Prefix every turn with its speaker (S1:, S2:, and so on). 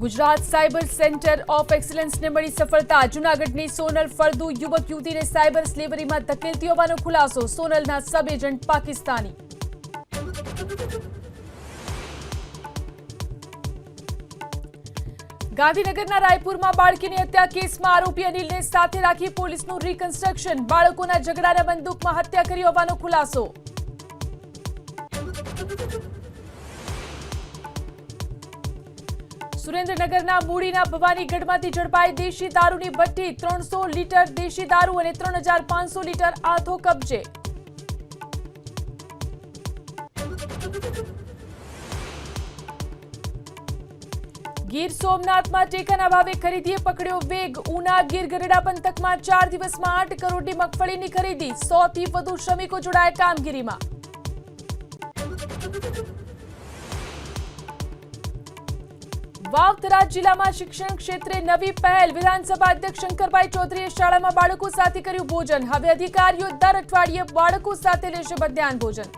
S1: Gujarat cyber centre of excellence ने मળી સફળતા। જૂનાગઢની સોનલ ફળદુ યુવક યુવતીને સાયબર સ્લેવરીમાં ધકેલતી હોવાનો ખુલાસો। સોનલના સબ એજન્ટ પાકિસ્તાની। ગાંધીનગરના રાયપુરમાં બાળકીની હત્યા કેસમાં આરોપી અનિલને સાથે રાખી પોલીસનું રિકન્સ્ટ્રક્શન। બાળકોના ઝઘડાના બંદૂકમાં હત્યા કરી હોવાનો ખુલાસો। સુરેન્દ્રનગરના મૂડીના ભવાનીગઢમાંથી ઝડપાઈ દેશી દારૂની ભઠ્ઠી। 300 લીટર દેશી દારૂ અને 3500 લીટર આથો કબજે। ગીર સોમનાથમાં ટેકાના ભાવે ખરીદીએ પકડ્યો વેગ। ઉના ગીર ગઢડા પંથકમાં 4 દિવસમાં 8 કરોડની મગફળીની ખરીદી। 100 થી વધુ શ્રમિકો જોડાયા કામગીરીમાં। વાવ-થરાદ જિલ્લામાં શિક્ષણ ક્ષેત્રે નવી પહેલ। વિધાનસભા અધ્યક્ષ શંકરભાઈ ચૌધરીએ શાળામાં બાળકો સાથે કર્યું ભોજન। હવે અધિકારીઓ દર અઠવાડિયે બાળકો સાથે લેશે મધ્યાહન ભોજન।